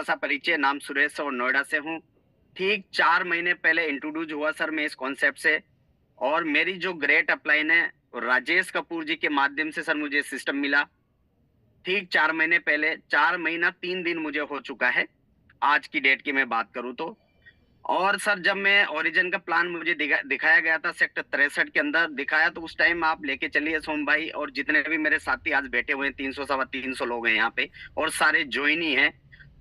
सा परिचय, नाम सुरेश और नोएडा से हूँ। ठीक 4 महीने पहले इंट्रोड्यूस हुआ सर मैं इस कॉन्सेप्ट से, और मेरी जो ग्रेट अपलाइन है, राजेश कपूर जी के माध्यम से सर मुझे सिस्टम मिला। ठीक 4 महीने पहले, 4 महीना 3 दिन मुझे हो चुका है, आज की डेट की मैं बात करूँ तो। और सर जब मैं ओरिजिन का प्लान मुझे दिखाया गया था, सेक्टर 63 के अंदर दिखाया, तो उस टाइम आप लेके चलिए सोम भाई और जितने भी मेरे साथी आज बैठे हुए हैं, 300 सवा 300 लोग हैं यहाँ पे, और सारे ज्वाइन ही हैं।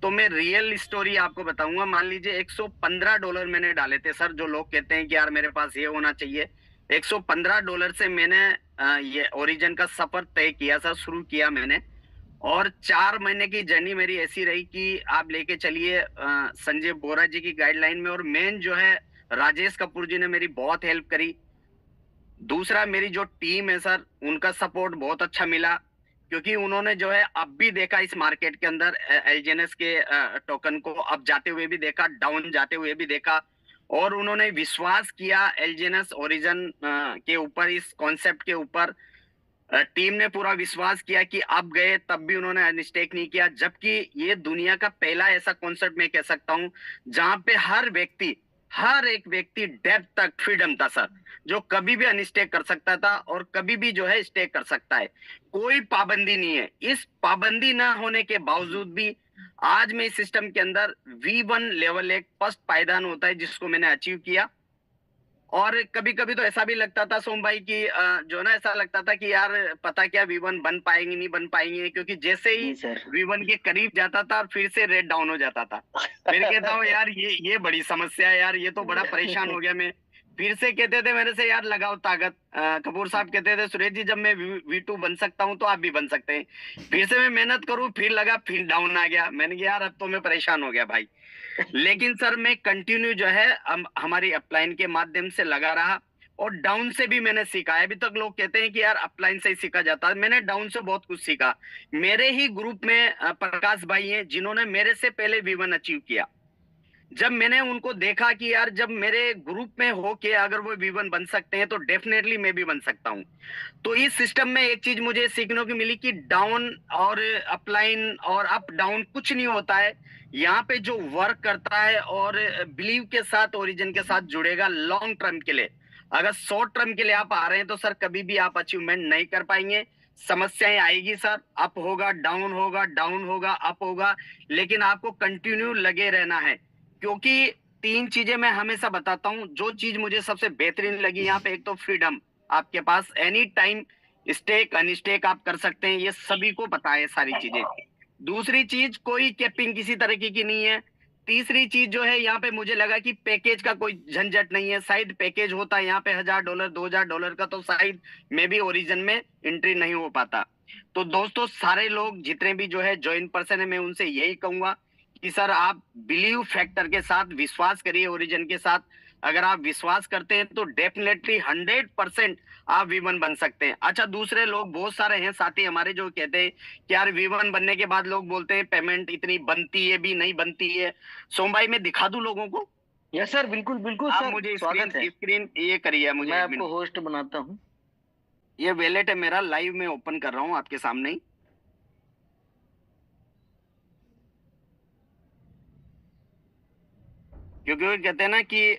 तो मैं रियल स्टोरी आपको बताऊंगा। मान लीजिए $115 मैंने डाले थे सर। जो लोग कहते हैं कि यार मेरे पास ये होना चाहिए, $115 से मैंने ये ओरिजिन का सफर तय किया सर, शुरू किया मैंने। और 4 महीने की जर्नी मेरी ऐसी रही कि आप लेके चलिए संजय बोरा जी की गाइडलाइन में, और मेन जो है राजेश कपूर जी ने मेरी बहुत हेल्प करी। दूसरा, मेरी जो टीम है सर, उनका सपोर्ट बहुत अच्छा मिला, क्योंकि उन्होंने जो है अब भी देखा इस मार्केट के अंदर एलजीएनएस के टोकन को अप जाते हुए भी देखा, डाउन जाते हुए भी देखा, और उन्होंने विश्वास किया एलजीएनएस ओरिजिन के ऊपर, इस कॉन्सेप्ट के ऊपर। टीम ने पूरा विश्वास किया कि अब गए तब भी उन्होंने अनस्टेक नहीं किया, जबकि ये दुनिया का पहला ऐसा कॉन्सेप्ट मैं कह सकता हूं जहां पे हर एक व्यक्ति डेप्थ तक फ्रीडम था सर, जो कभी भी अनस्टेक कर सकता था और कभी भी जो है स्टेक कर सकता है। कोई पाबंदी नहीं है। इस पाबंदी ना होने के बावजूद भी आज मैं इस सिस्टम के अंदर V1 लेवल एक फर्स्ट पायदान होता है जिसको मैंने अचीव किया। और कभी-कभी तो ऐसा भी लगता था सोम भाई कि जो ना ऐसा लगता था कि यार पता क्या V1 बन पाएंगे नहीं बन पाएंगे, क्योंकि जैसे ही जी सर। V1 के करीब जाता था फिर से रेट डाउन हो जाता था। फिर कहता हूँ यार ये बड़ी समस्या है यार, ये तो बड़ा परेशान हो गया मैं। फिर से कहते थे मेरे से यार लगाओ ताकत। कपूर साहब कहते थे सुरेश जी जब मैं V2 बन सकता हूँ तो आप भी बन सकते हैं। फिर से मैं मेहनत करूँ, फिर लगा, फिर डाउन आ गया। मैंने कहा यार अब तो मैं परेशान हो गया भाई। लेकिन सर मैं कंटिन्यू जो है हमारी अपलाइन के माध्यम से लगा रहा, और डाउन से भी मैंने सीखा है। अभी तक लोग कहते हैं कि यार अपलाइन से ही सीखा जाता है, मैंने डाउन से बहुत कुछ सीखा। मेरे ही ग्रुप में प्रकाश भाई हैं जिन्होंने मेरे से पहले V1 अचीव किया। जब मैंने उनको देखा कि यार जब मेरे ग्रुप में हो के अगर वो V1 बन सकते हैं तो डेफिनेटली मैं भी बन सकता हूँ। तो इस सिस्टम में एक चीज मुझे सीखने को मिली कि डाउन और अपलाइन और अप डाउन कुछ नहीं होता है। यहाँ पे जो वर्क करता है और बिलीव के साथ, ओरिजिन के साथ जुड़ेगा लॉन्ग टर्म के लिए। अगर शॉर्ट टर्म के लिए आप आ रहे हैं तो सर कभी भी आप अचीवमेंट नहीं कर पाएंगे। समस्याएं आएगी सर, अप होगा, डाउन होगा, डाउन होगा, अप होगा, लेकिन आपको कंटिन्यू लगे रहना है। क्योंकि 3 चीजें मैं हमेशा बताता हूँ, जो चीज मुझे सबसे बेहतरीन लगी यहाँ पे, एक तो फ्रीडम, आपके पास एनी टाइम स्टेक अनस्टेक आप कर सकते हैं, ये सभी को पता है सारी चीजें। दूसरी चीज, कोई कैपिंग किसी तरीके की नहीं है। तीसरी चीज जो है यहाँ पे मुझे लगा कि पैकेज का कोई झंझट नहीं है। शायद पैकेज होता है यहाँ पे $1000 $2000 का, तो शायद मैं भी ओरिजिन में एंट्री नहीं हो पाता। तो दोस्तों सारे लोग जितने भी जो है ज्वाइन पर्सन है, मैं उनसे यही कहूंगा कि सर आप बिलीव फैक्टर के साथ विश्वास करिए ओरिजिन के साथ। अगर आप विश्वास करते हैं तो डेफिनेटली 100% आप V1 बन सकते हैं। अच्छा, दूसरे लोग बहुत सारे हैं साथी हमारे जो कहते हैं कि यार V1 बनने के बाद लोग बोलते हैं पेमेंट इतनी बनती है भी नहीं बनती है। सोम भाई मैं दिखा दूं लोगों को? यस सर, बिल्कुल बिल्कुल आप सर, मुझे स्क्रीन स्वागत है। स्क्रीन ये करिए मुझे मैं एक आपको मिनट। होस्ट बनाता हूँ। ये वैलेट है मेरा, लाइव में ओपन कर रहा हूँ आपके सामने ही। क्योंकि वो कहते हैं ना कि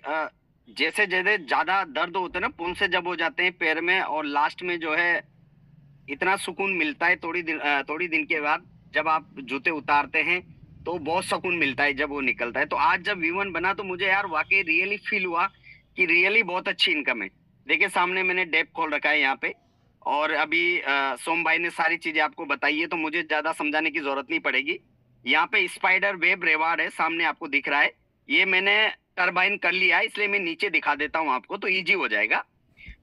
जैसे जैसे ज्यादा दर्द होते हैं ना, पुन से जब हो जाते हैं पैर में, और लास्ट में जो है इतना सुकून मिलता है थोड़ी दिन के बाद जब आप जूते उतारते हैं, तो बहुत सुकून मिलता है जब वो निकलता है। तो आज जब V1 बना तो मुझे यार वाकई रियली फील हुआ कि रियली बहुत अच्छी इनकम है। देखिए सामने मैंने डेप खोल रखा है यहाँ पे, और अभी सोम भाई ने सारी चीजें आपको बताई है, तो मुझे ज्यादा समझाने की जरूरत नहीं पड़ेगी। यहाँ पे स्पाइडर वेब रिवार्ड है, सामने आपको दिख रहा है। ये मैंने टरबाइन कर लिया है, इसलिए मैं नीचे दिखा देता हूँ आपको, तो इजी हो जाएगा।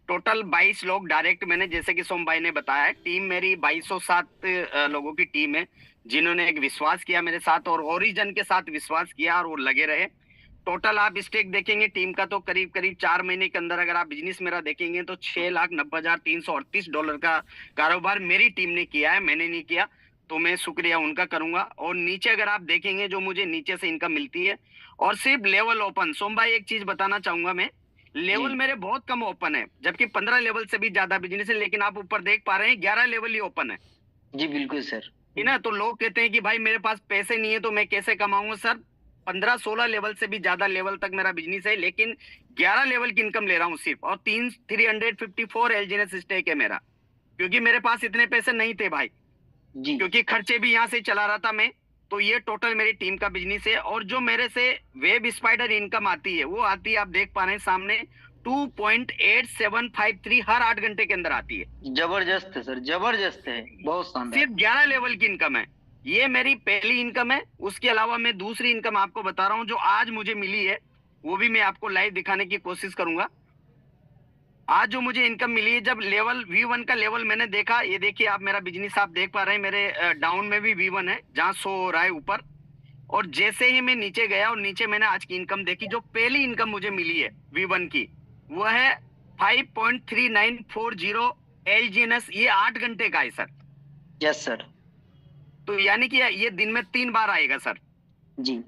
टोटल 22 लोग डायरेक्ट, मैंने जैसे कि सोम भाई ने बताया, टीम मेरी 2207 लोगों की टीम है जिन्होंने एक विश्वास किया मेरे साथ, और ओरिजिन के साथ विश्वास किया, और वो लगे रहे। टोटल आप स्टेक देखेंगे टीम का तो करीब करीब 4 महीने के अंदर अगर आप बिजनेस मेरा देखेंगे तो $6,90,338 का कारोबार मेरी टीम ने किया है, मैंने नहीं किया। तो मैं शुक्रिया उनका करूंगा। और नीचे अगर आप देखेंगे जो मुझे नीचे से इनकम मिलती है, और सिर्फ लेवल ओपन, सोम भाई एक चीज बताना चाहूंगा मैं, जी लेवल मेरे बहुत कम ओपन है, जबकि 15 लेवल से भी ज्यादा बिजनेस है, लेकिन आप ऊपर देख पा रहे हैं 11 लेवल ही ओपन है। जी बिल्कुल सर। है ना। तो लोग कहते हैं कि भाई मेरे पास पैसे नहीं है तो मैं कैसे कमाऊंगा। सर 15-16 लेवल से भी ज्यादा लेवल तक मेरा बिजनेस है, लेकिन 11 लेवल की इनकम ले रहा हूँ सिर्फ, और 354 एलजीएनएस स्टेक है मेरा, क्योंकि मेरे पास इतने पैसे नहीं थे भाई, जी क्योंकि खर्चे भी यहाँ से चला रहा था मैं। तो ये टोटल मेरी टीम का बिजनेस है। और जो मेरे से वेब स्पाइडर इनकम आती है वो आती है, आप देख पा रहे हैं सामने, 2.8753 हर 8 घंटे के अंदर आती है। जबरदस्त है सर, जबरदस्त है, बहुत शानदार। सिर्फ 11 लेवल की इनकम है। ये मेरी पहली इनकम है। उसके अलावा मैं दूसरी इनकम आपको बता रहा हूँ जो आज मुझे मिली है, वो भी मैं आपको लाइव दिखाने की कोशिश करूंगा। आज जो मुझे इनकम मिली है, जब लेवल V1 का लेवल मैंने देखा, ये देखिए आप मेरा बिजनेस आप देख पा रहे हैं, मेरे डाउन में भी V1 है जहाँ शो हो रहा है ऊपर। और जैसे ही मैं नीचे गया और नीचे मैंने आज की इनकम देखी, जो पहली इनकम मुझे मिली है V1 की, वो है 5.3940 एलजीएनएस। ये 8 घंटे का है सर। Yes sir. तो यानी कि ये दिन में 3 बार आएगा सर। जी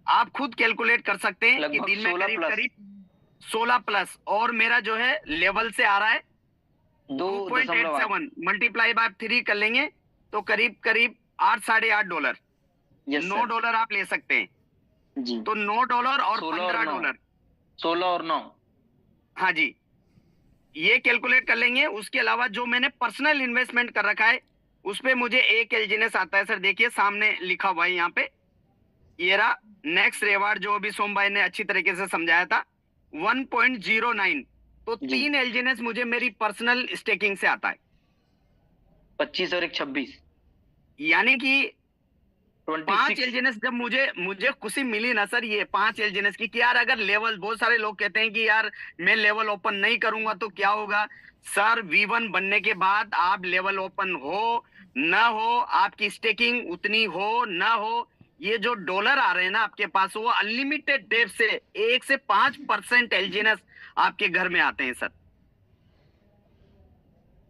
आप खुद कैलकुलेट कर सकते हैं कि लगभग दिन में 16 करीब प्लस। करीब 16 प्लस। और मेरा जो है लेवल से आ रहा है 2.8। 2.87 मल्टीप्लाई बाय 3 कर लेंगे तो करीब करीब $8-8.5। Yes sir. $9 आप ले सकते हैं। जी तो $9 और 16 और 9। $15। 16 और 9। हाँ जी, ये कैलकुलेट कर लेंगे। उसके अलावा जो मैंने पर्सनल इन्वेस्टमेंट कर रखा है उस पे मुझे एक एलजीएनएस आता है सर। देखिए सामने लिखा हुआ है यहाँ पे, ये रहा नेक्स्ट रिवार्ड, जो अभी सोम भाई ने अच्छी तरीके से समझाया था, 1.09। तो जी। 3 एलजीएनएस मुझे मेरी पर्सनल स्टेकिंग से आता है। 25 और 1 26। यानी कि 5 26। एलजीएनएस जब मुझे मुझे खुशी मिली ना सर, ये 5 एलजीएनएस की, कि यार अगर लेवल, बहुत सारे लोग कहते हैं कि यार मैं लेवल ओपन नहीं करूंगा तो क्या होगा। सर V1 बनने के बाद आप लेवल ओपन हो ना हो, आपकी स्टेकिंग उतनी हो ना हो, ये जो डॉलर आ रहे हैं ना आपके पास, वो अनलिमिटेड डेट से 1 से 5% एलजीएनएस आपके घर में आते हैं सर।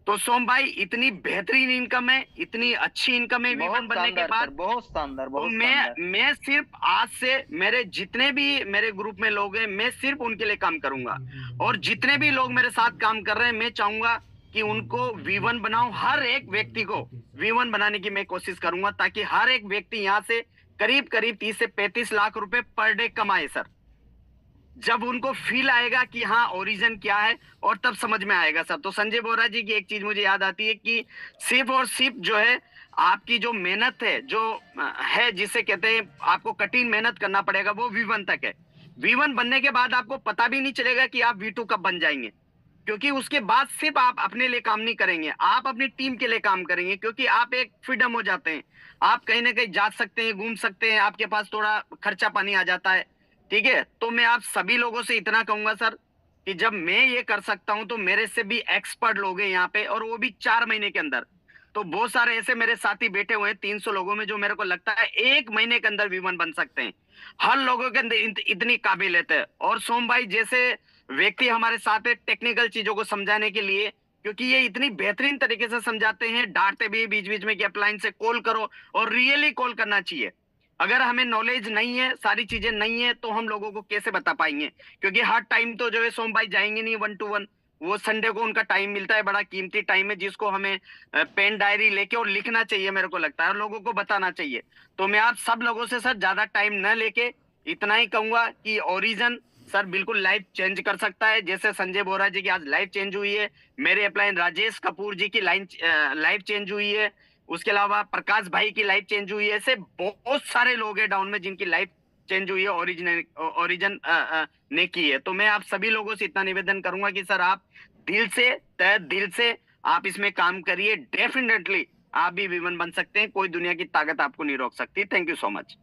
तो सोम भाई इतनी बेहतरीन इनकम है, इतनी अच्छी इनकम है V1 बनने के बाद। बहुत शानदार, तो बहुत शानदार। मैं सिर्फ आज से मेरे जितने भी मेरे ग्रुप में लोग हैं, मैं सिर्फ उनके लिए काम करूंगा। और जितने भी लोग मेरे साथ काम कर रहे हैं, मैं चाहूंगा कि उनको V1 बनाऊं। हर एक व्यक्ति को V1 बनाने की मैं कोशिश करूंगा, ताकि हर एक व्यक्ति यहाँ से करीब करीब 30 से 35 लाख रुपए पर डे कमाए सर। जब उनको फील आएगा कि हाँ ओरिजिन क्या है, और तब समझ में आएगा सर। तो संजय बोरा जी की एक चीज मुझे याद आती है कि सिर्फ और सिर्फ जो है आपकी जो मेहनत है, जो है जिसे कहते हैं आपको कठिन मेहनत करना पड़ेगा, वो V1 तक है। V1 बनने के बाद आपको पता भी नहीं चलेगा कि आप V2 कब बन जाएंगे, क्योंकि उसके बाद सिर्फ आप अपने लिए काम नहीं करेंगे, आप अपनी टीम के लिए काम करेंगे, क्योंकि आप एक फ्रीडम हो जाते हैं। आप कहीं ना कहीं जा सकते हैं, घूम सकते हैं, आपके पास थोड़ा खर्चा पानी आ जाता है। ठीक है, तो मैं आप सभी लोगों से इतना कहूंगा सर कि जब मैं ये कर सकता हूं तो मेरे से भी एक्सपर्ट लोग हैं यहाँ पे, और वो भी 4 महीने के अंदर। तो बहुत सारे ऐसे मेरे साथी बैठे हुए हैं 300 लोगों में, जो मेरे को लगता है 1 महीने के अंदर V1 बन सकते हैं। हर लोगों के अंदर इतनी काबिलियत है। और सोम भाई जैसे व्यक्ति हमारे साथ है टेक्निकल चीजों को समझाने के लिए, क्योंकि ये इतनी बेहतरीन तरीके से समझाते हैं, डांटते भी बीच बीच में कि अपलाइन से कॉल करो, और रियली कॉल करना चाहिए। अगर हमें नॉलेज नहीं है, सारी चीजें नहीं है, तो हम लोगों को कैसे बता पाएंगे, क्योंकि हर टाइम तो जो है सोम भाई जाएंगे नहीं 1 to 1। वो संडे को उनका टाइम मिलता है, बड़ा कीमती टाइम है, जिसको हमें पेन डायरी लेके और लिखना चाहिए, मेरे को लगता है, और लोगों को बताना चाहिए। तो मैं आप सब लोगों से सर ज्यादा टाइम न लेके इतना ही कहूंगा कि ओरिजन सर बिल्कुल लाइफ चेंज कर सकता है। जैसे संजय बोरा जी की आज लाइफ चेंज हुई है, मेरे अपलाइन राजेश कपूर जी की लाइफ चेंज हुई है, उसके अलावा प्रकाश भाई की लाइफ चेंज हुई है। ऐसे बहुत सारे लोग हैं डाउन में जिनकी लाइफ चेंज हुई है ओरिजिन ने की है। तो मैं आप सभी लोगों से इतना निवेदन करूंगा कि सर आप दिल से, तहे दिल से आप इसमें काम करिए। डेफिनेटली आप भी V1 बन सकते हैं, कोई दुनिया की ताकत आपको नहीं रोक सकती। Thank you so much.